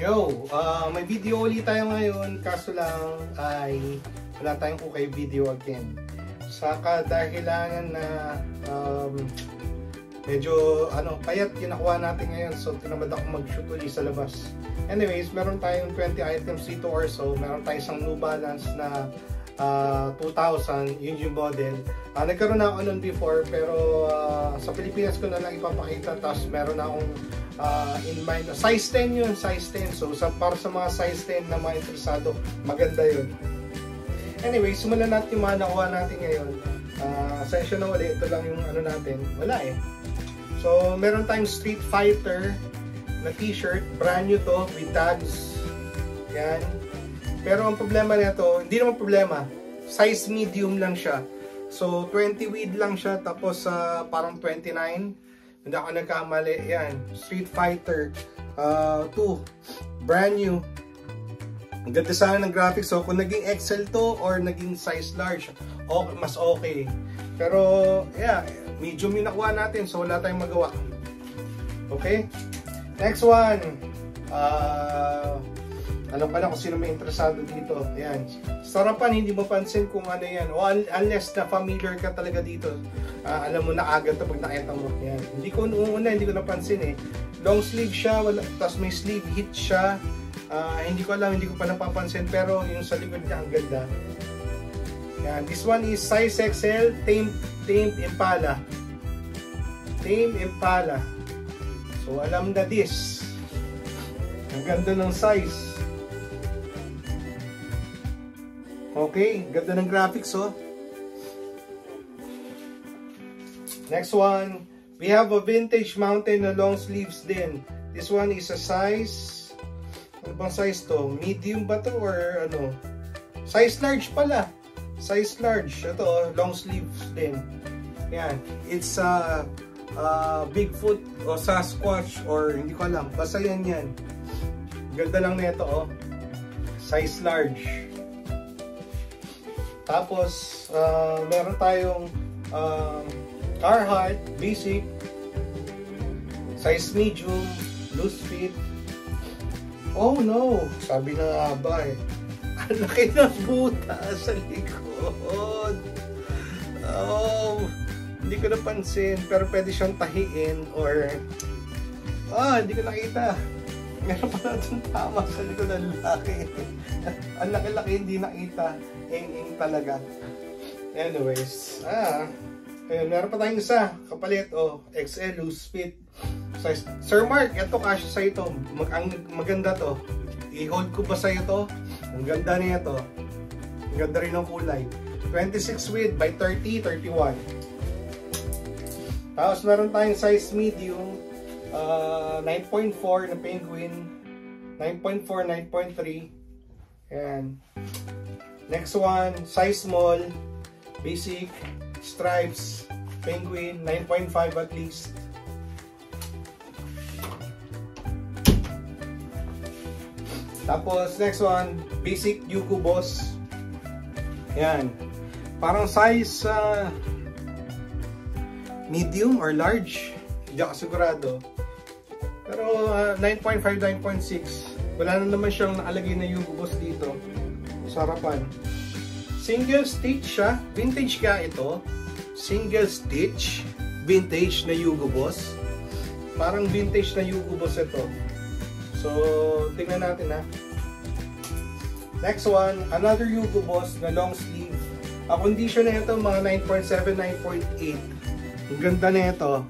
Yo, may video ulit tayo ngayon, kaso lang ay wala tayong okay video again. Sa kadahilanan na medyo payat yung nakuha natin ngayon, so tinamad ako mag-shoot ulit sa labas. Anyways, meron tayong 20 items dito or so. Meron tayong isang New Balance na 2000, yun yung model. Nagkaroon na ako nun before, pero sa Pilipinas ko na lang ipapakita. Tapos meron na akong in mind, size 10 yun, size 10. So para sa mga size 10 na mga interesado, maganda yun. Anyway, simulan natin yung mga nakuha natin ngayon. Session na ulit, ito lang yung natin. Wala eh. So meron tayong Street Fighter na t-shirt, brand new to, with tags. Yan. Pero ang problema nito, hindi naman problema, size medium lang siya. So 20 width lang siya, tapos parang 29. Hindi ako nagkamali. Yan, Street Fighter 2, brand new. Ang ganda sana ng graphics. So kung naging XL to or naging size large, okay, mas okay. Pero yeah, medium yung nakuha natin, so wala tayong magawa. Okay, next one. Alam pa na kung sino may interesado dito. Ayan. Sarapan, hindi mo pansin kung ano yan. O unless na familiar ka talaga dito. Alam mo na agad ito pag nakita mo. Ayan. Hindi ko napansin eh. Long sleeve siya, tapos may sleeve hit siya. Hindi ko pa napapansin. Pero yung sa likod niya, ang ganda. Ayan. This one is size XL, Tame Impala. Tame Impala. So alam na this. Ang ganda ng size. Okay, ganda ng graphics oh. Next one, we have a vintage mountain na long sleeves din. This one is a size, ano bang size to? Medium ba to or ano? Size large pala. Size large. Ito, long sleeves din. Yan. It's Bigfoot o Sasquatch or hindi ko alam. Basta yan. Ganda lang nito oh. Size large. Tapos, meron tayong Carhartt basic, size medium, loose fit. Oh no! Sabi na nga ba eh. Ang laki ng buta sa likod. Oh, hindi ko napansin. Pero pwede siyang tahiin or... hindi ko nakita. Meron pa natin tama sa likod ng laki. Ang laki-laki hindi nakita. Eng talaga. Anyways, ayun, meron pa tayong isa kapalit, XL loose fit size. Sir Mark, ito kasya sa ito. Maganda to. I-hold ko ba sa ito? Ang ganda niya to. Ang ganda rin ng kulay. 26 width by 30, 31. Tapos meron tayong size medium, 9.4 na penguin, 9.4, 9.3. Ayan. Next one, size small, basic, stripes, penguin, 9.5 at least. Tapos, next one, basic Yuko Boss. Yan. Parang size medium or large. Hindi ako sigurado. Pero 9.5, 9.6. Wala na naman siyang nakalagay na Yuko Boss dito. Sa harapan. Single stitch siya. Vintage ka ito. Single stitch. Vintage na Yuko Boss. Parang vintage na Yuko Boss ito. So, tingnan natin ha. Next one, another Yuko Boss na long sleeve. Condition na ito mga 9.7, 9.8. Ang ganda na ito.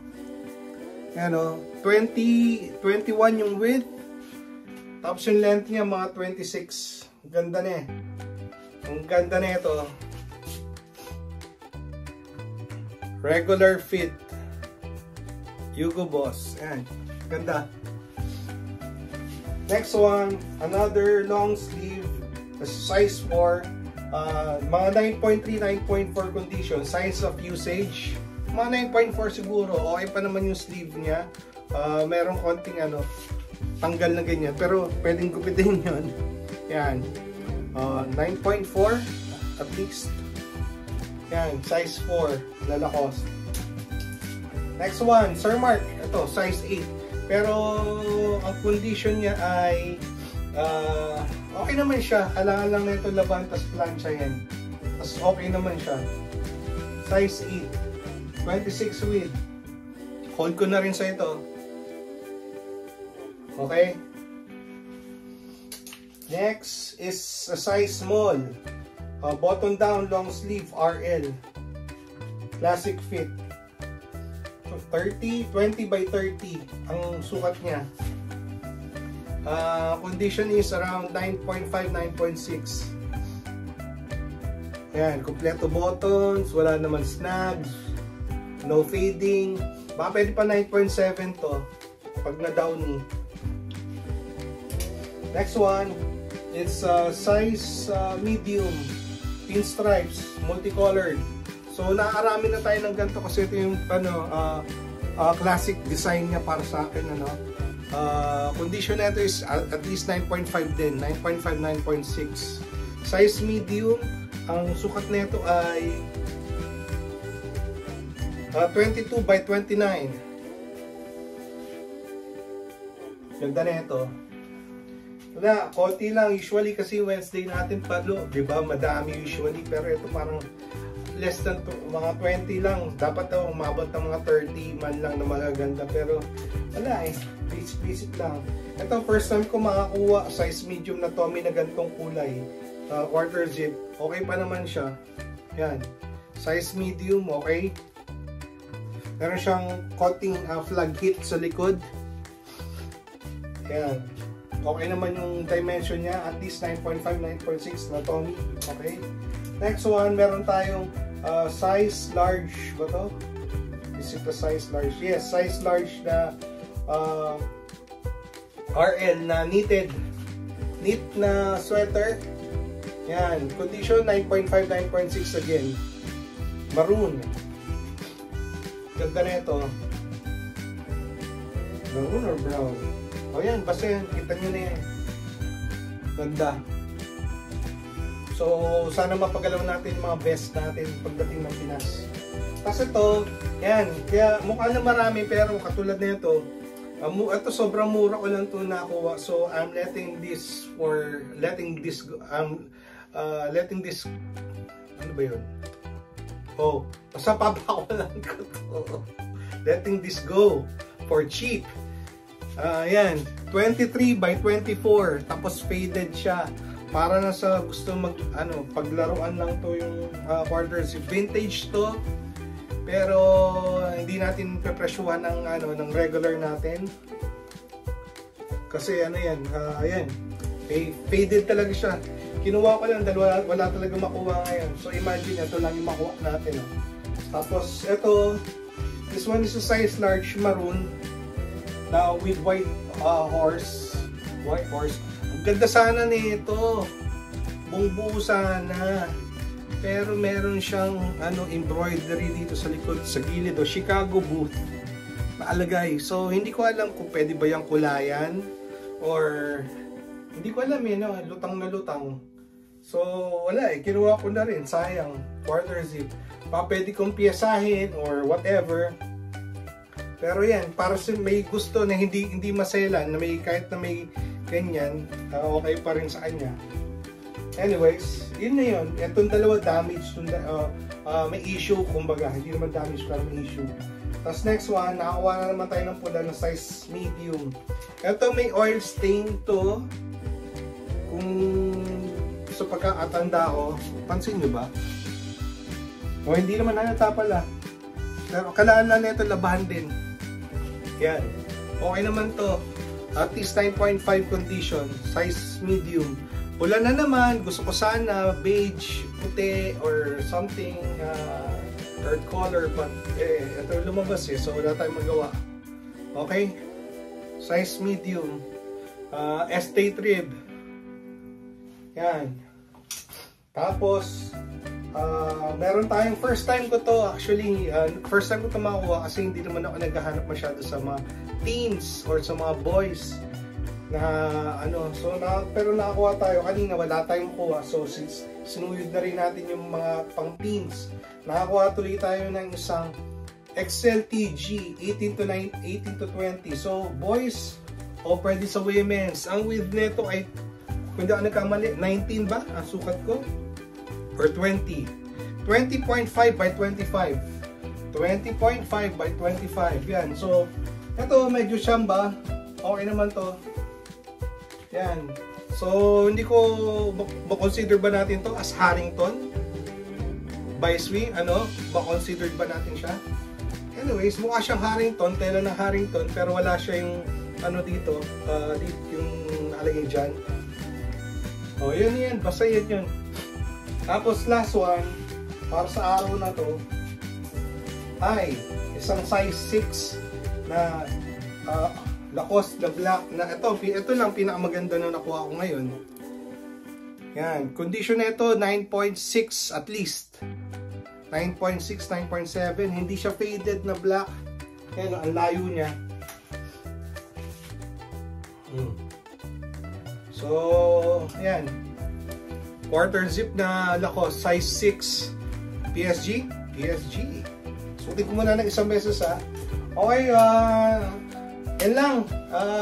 Ano, 21 yung width. Tapos yung length niya mga 26. Ang ganda na eh. Ang ganda na ito. Regular fit. Yuko Boss. Ayan. Ganda. Next one, another long sleeve. Size 4. Mga 9.3, 9.4 condition. Size of usage. Mga 9.4 siguro. Okay pa naman yung sleeve niya. Merong konting tanggal na ganyan. Pero pwedeng gupitin yun. Yan. 9.4 at least. Yan, size 4 na Lacoste. Next one, Sir Mark. Ito, size 8. Pero ang condition niya ay Okay naman siya. Kailangan lang na ito laban, tas plancha yan. Tas okay naman siya. Size 8. 26 width. Hold ko na rin sa ito. Okay. Next is a size small. Button down, long sleeve, RL. Classic fit. 20 by 30 ang sukat niya. Condition is around 9.5, 9.6. Ayan, kompleto buttons, wala naman snags, no fading. Baka pwede pa 9.7 to pag na-downy. Next one, it's size medium, pinstripes, multicolored. So nakarami na tayo ng ganito kasi ito yung classic design niya para sa akin. Condition na ito is at least 9.5 din, 9.5, 9.6. Size medium, ang sukat na ito ay 22 by 29. Ganda na ito. Wala, konti lang usually kasi Wednesday natin palo, di ba? Madami usually, pero ito parang less than mga 20 lang. Dapat daw umabot ng mga 30 man lang na magaganda, pero wala eh, basic lang. Ito first time ko makakuha size medium na Tommy na gantong kulay, quarter zip. Okay pa naman siya. Yan, size medium, okay. Meron siyang coating flag hit sa likod. Yan. Okay naman yung dimension niya, at least 9.5, 9.6 na Tommy. Okay. Next one, meron tayong size large ba to? Is it the size large? Yes, size large na RL na knit na sweater. Yan, condition 9.5, 9.6 again. Maroon. Ganda na ito. Maroon or brown? O yan, basta yan. Kita nyo na yan. Ganda. So, sana mapagalaw natin yung mga best natin pagdating ng Pinas. Kasi ito, yan. Kaya mukha na marami pero katulad na ito, ito sobrang mura ko lang ito nakuha. So, I'm letting this ano ba yun? Oh, basta papakawalan ko to. Letting this go for cheap. Yan, 23 by 24, tapos faded siya. Para na sa gusto paglaruan lang to yung quarters. Vintage to, pero hindi natin pepresyuhan ng regular natin. Kasi yan, ayan, faded talaga siya. Kinuha ko lang dahil wala talaga makuha ngayon. So imagine, ito lang yung makuha natin. Tapos ito, this one is a size large maroon. Now with white horse. Ang ganda sana nito. Buong-buo sana. Pero meron siyang embroidery dito sa likod, sa gilid, Chicago booth naalagay. So hindi ko alam kung pwede ba yung kulayan or hindi ko alam lutang na lutang. So wala kinuha ko na rin, sayang, quarter zip. Pwede kong piyasahin or whatever. Pero yan, para sa may gusto na hindi maselan, na may kahit na may ganyan, okay pa rin sa kanya. Anyways, yun na yun. Itong dalawa damage, may issue, kumbaga. Hindi naman damage, pero may issue. Tapos next one, nakakuha na naman tayo ng pula na size medium. Ito may oil stain to. Kung sa pagkakatanda ko, pansin nyo ba? O hindi naman halata pala. Pero kailangan na nito labahan din. Yan. Okay naman to. At least 9.5 condition. Size medium. Pula na naman. Gusto ko sana beige, puti, or something earth color. But ito lumabas so wala tayong magawa. Okay. Size medium. Estate rib. Yan. Tapos meron tayong first time ko to actually, first time ko to makuha kasi hindi naman ako naghahanap masyado sa mga teens or sa mga boys na pero nakakuha tayo kanina, wala tayong makuha. So since sinuyod na rin natin yung mga pang teens, nakakuha tuloy tayo ng isang XLTG 18 to 20. So boys o pwede sa women's. Ang width nito ay, kung di ako nagkamali, 19 ba ang sukat ko? Or 20? 20.5 by 25. 20.5 by 25. Yan. So, ito medyo siyamba. Okay naman to. Yan. So, hindi ko ba-consider ba natin to as Harrington? By Swing, ano? Ba-considered ba natin siya? Anyways, mukha siyang Harrington, tela ng Harrington, pero wala siya yung ano dito, yung alagay dyan. O, yun yan. Basta yun. Tapos, last one, para sa araw na to, ay isang size 6 na Lacoste na black na ito lang pinakamaganda na nakuha ko ngayon. Yan, condition nito 9.6 at least. 9.6, 9.7, hindi siya faded na black. Yan, ang layo niya. So, yan. Quarter zip na Lacoste, size 6. PSG. Sutin ko muna ng isang beses ha. Okay, yan lang.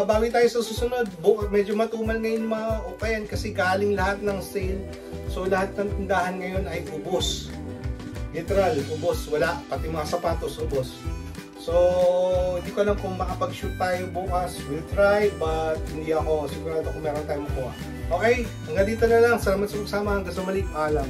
Bawi tayo sa susunod. Medyo matumal ngayon mga okayan kasi galing lahat ng sale. So lahat ng tindahan ngayon ay ubos. Literal, ubos. Wala. Pati mga sapatos, ubos. So, hindi ko alam kung makapag-shoot tayo bukas. We'll try, but hindi ako sigurado kung meron tayong makuha. Okay, hanggang dito na lang. Salamat sa pagsama. Hanggang sa muli. Paalam.